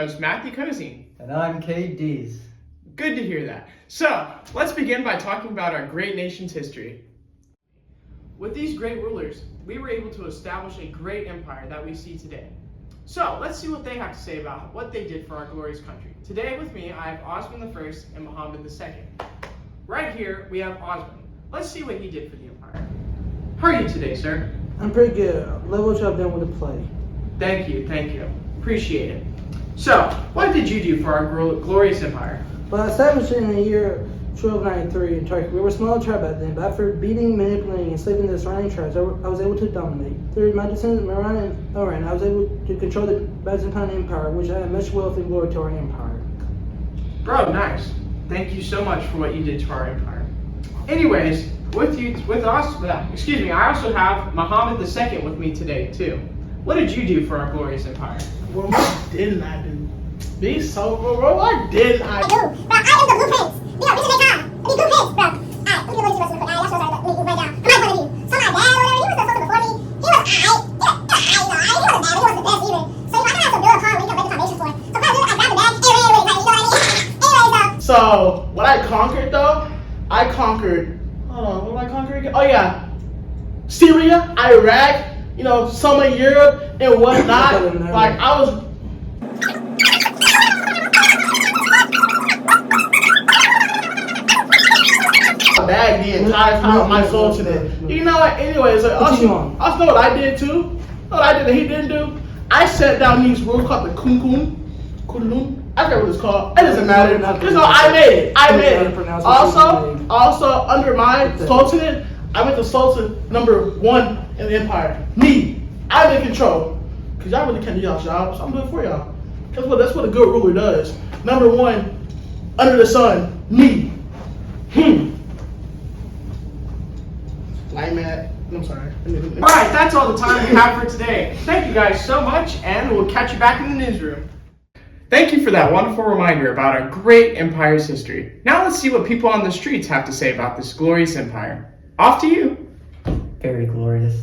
host, Matthew Cozine. And I'm Cade Dees. Good to hear that. So, let's begin by talking about our great nation's history. With these great rulers, we were able to establish a great empire that we see today. So, let's see what they have to say about what they did for our glorious country. Today with me, I have Ottoman I and Muhammad II. Right here, we have Ottoman. Let's see what he did for the empire. How are you today, sir? I'm pretty good. Level up then with the play. Thank you. Appreciate it. So, what did you do for our glorious empire? Well, I established in the year 1293 in Turkey. We were a small tribe back then, but after beating, manipulating, and enslaving the surrounding tribes, I was able to dominate. Through my descendants, Miran and Oran, I was able to control the Byzantine Empire, which added much wealth and glory to our empire. Bro, nice. Thank you so much for what you did to our empire. Anyways, I also have Muhammad II with me today too. What did you do for our glorious empire? Well, what didn't I do? Be sober, bro. What didn't I do? Bro, I am the blueprints. We are Richard J. Cobb. We blueprints, bro. Alright, let me go to this real quick. Alright, y'all show us right down. From my point of view. So my dad or whatever, he was supposed to before me. He was alright. He wasn't bad, but he wasn't the best either. So I kind of have to build upon what you can make the foundation for. So what I do, I grab the bag and ran with it, right? You know what I mean? Anyways, So, what I conquered though, hold on, what did I conquer again? Oh yeah, Syria, Iraq, some of Europe and whatnot. Like I was. Bag the entire time of my soul today. You know what? Anyways, also know what I did too. Know what I did that he didn't do? I set down these rules called the kunlun. I forget what it's called. It doesn't matter. Just know I made it. Also under my sultanate, I went to sultan number 1 in the empire. Me. I'm in control. Cause y'all really can't do y'all's job, so I'm doing it for y'all. Cause that's what a good ruler does. Number 1, under the sun, me. I'm sorry. Alright, that's all the time we have for today. Thank you guys so much, and we'll catch you back in the newsroom. Thank you for that wonderful reminder about our great empire's history. Now let's see what people on the streets have to say about this glorious empire. Off to you. Very glorious.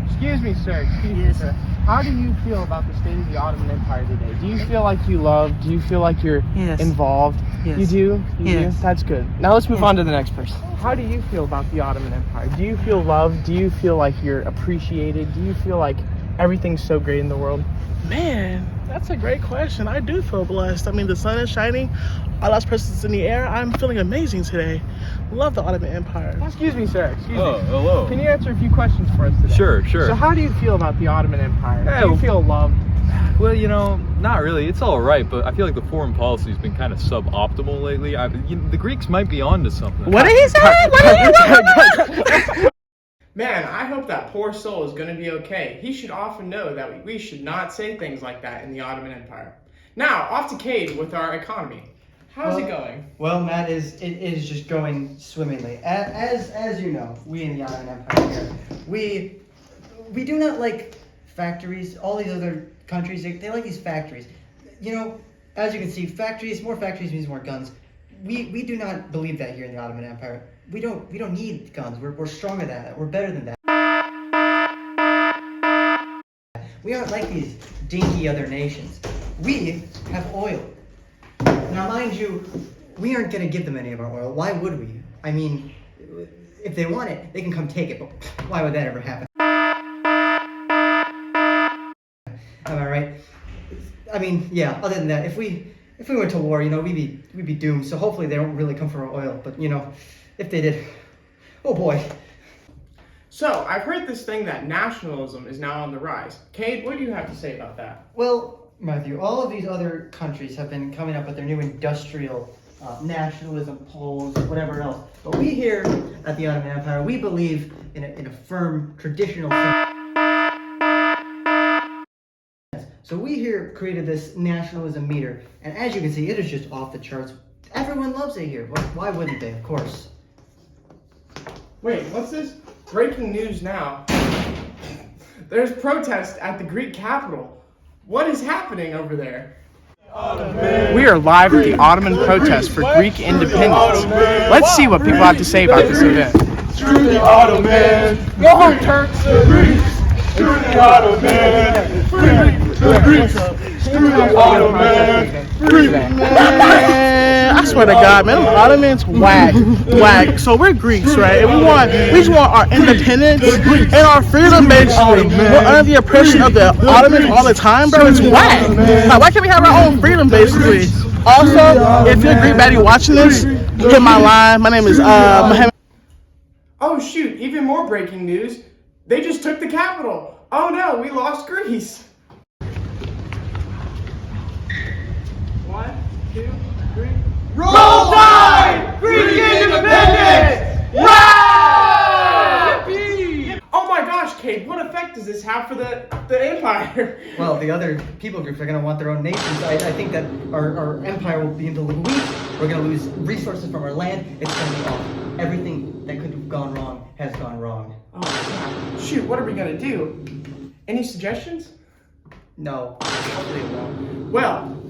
Excuse me, sir. How do you feel about the state of the Ottoman Empire today? Do you feel like you love? Do you feel like you're involved? Yes. You do? Yes. Do? That's good. Now let's move on to the next person. How do you feel about the Ottoman Empire? Do you feel loved? Do you feel like you're appreciated? Do you feel like everything's so great in the world? Man, that's a great question. I do feel blessed. I mean, the sun is shining, Allah's presence in the air. I'm feeling amazing today. Love the Ottoman Empire. Excuse me, sir. Excuse me. Hello. Can you answer a few questions for us today? Sure. So how do you feel about the Ottoman Empire? Do you feel loved? Well, not really. It's all right, but I feel like the foreign policy has been kind of suboptimal lately. The Greeks might be onto something. What did he say? Man, I hope that poor soul is going to be okay. He should often know that we should not say things like that in the Ottoman Empire. Now, off to Cade with our economy. How's it going? Well, Matt, it is just going swimmingly. As you know, we in the Ottoman Empire here, we do not like factories. All these other countries, they like these factories. As you can see, more factories means more guns. We do not believe that here in the Ottoman Empire. We don't need guns. We're stronger than that. We're better than that. We aren't like these dinky other nations. We have oil. Now, mind you, we aren't going to give them any of our oil. Why would we? I mean, if they want it, they can come take it, but why would that ever happen? Am I right? I mean, yeah, other than that, if we went to war, we'd be doomed. So hopefully they don't really come for our oil, but if they did, oh boy. So, I've heard this thing that nationalism is now on the rise. Cade, what do you have to say about that? Well, Matthew, all of these other countries have been coming up with their new industrial nationalism poles, whatever else. But we here at the Ottoman Empire, we believe in a firm, traditional sense. So we here created this nationalism meter, and as you can see, it is just off the charts. Everyone loves it here. Why wouldn't they? Of course. Wait, what's this? Breaking news now. There's protests at the Greek capital. What is happening over there? We are live at the Ottoman protest for Greek independence. Let's see what people have to say about this event. Screw the Ottoman! Go home, Turks! The Greeks! Screw the Ottoman! Free! Man, I swear to God, man, them Ottomans whack. So we're Greeks, right? And we just want our independence and our freedom, basically. We're under the oppression of the Ottomans all the time, bro. It's whack. Like, why can't we have our own freedom, basically? Also, if you're a Greek baddie watching this, hit my line. My name is Mohammed. Oh shoot, even more breaking news. They just took the capital. Oh no, we lost Greece. 1, 2, 3. Roll Tide! Greek independence! Oh my gosh, Kate, what effect does this have for the empire? Well, the other people groups are going to want their own nations. I think that our empire will begin to look weak. We're going to lose resources from our land. It's going to be awful. Everything that could have gone wrong has gone wrong. Oh yeah. Shoot, what are we gonna do? Any suggestions? No, hopefully it won't. Well,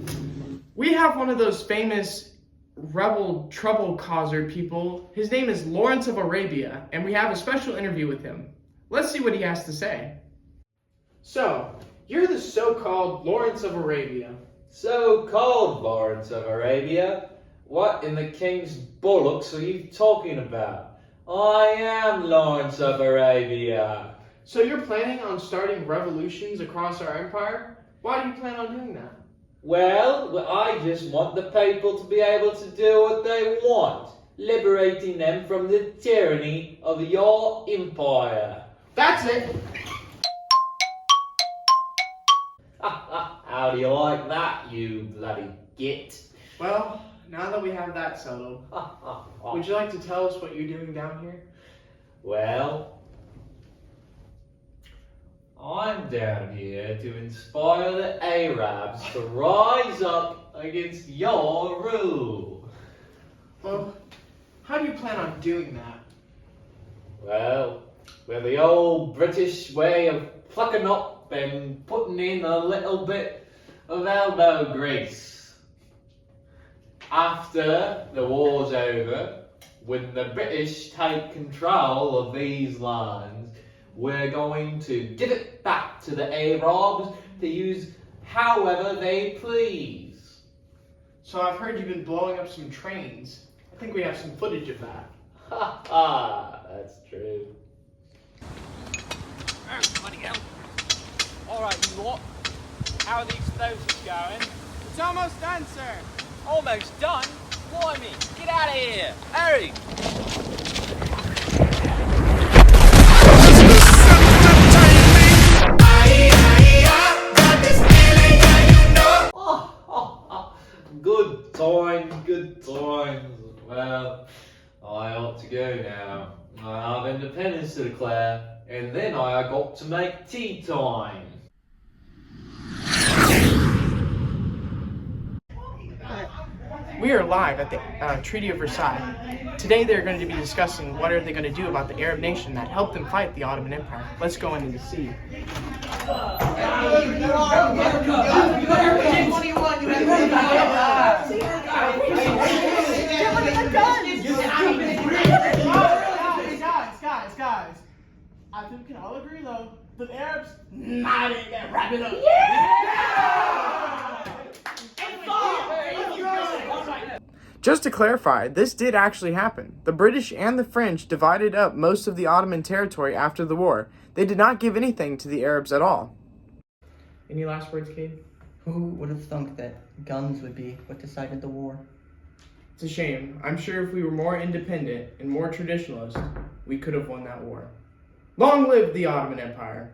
we have one of those famous rebel trouble causer people. His name is Lawrence of Arabia, and we have a special interview with him. Let's see what he has to say. So, you're the so-called Lawrence of Arabia. So-called Lawrence of Arabia? What in the king's bollocks are you talking about? I am Lawrence of Arabia. So you're planning on starting revolutions across our empire? Why do you plan on doing that? Well, I just want the people to be able to do what they want, liberating them from the tyranny of your empire. That's it! How do you like that, you bloody git? Well, now that we have that settled, would you like to tell us what you're doing down here? Well, I'm down here to inspire the Arabs to rise up against your rule. Well, how do you plan on doing that? Well, with the old British way of plucking up and putting in a little bit of elbow grease. After the war's over, when the British take control of these lands, we're going to give it back to the Arabs to use however they please. So I've heard you've been blowing up some trains. I think we have some footage of that. Ha ha, that's true. Alright, you lot. How are the explosives going? It's almost done, sir. Almost done? Blimey, get out of here! Hurry! Good times, good times. Well, I ought to go now. I have independence to declare, and then I got to make tea time. We are live at the Treaty of Versailles. Today they're going to be discussing what are they going to do about the Arab nation that helped them fight the Ottoman Empire. Let's go in and see. Guys. I think we can all agree though, the Arabs, nah, they gotta wrap it up. Just to clarify, this did actually happen. The British and the French divided up most of the Ottoman territory after the war. They did not give anything to the Arabs at all. Any last words, Kate? Who would have thunk that guns would be what decided the war? It's a shame. I'm sure if we were more independent and more traditionalist, we could have won that war. Long live the Ottoman Empire!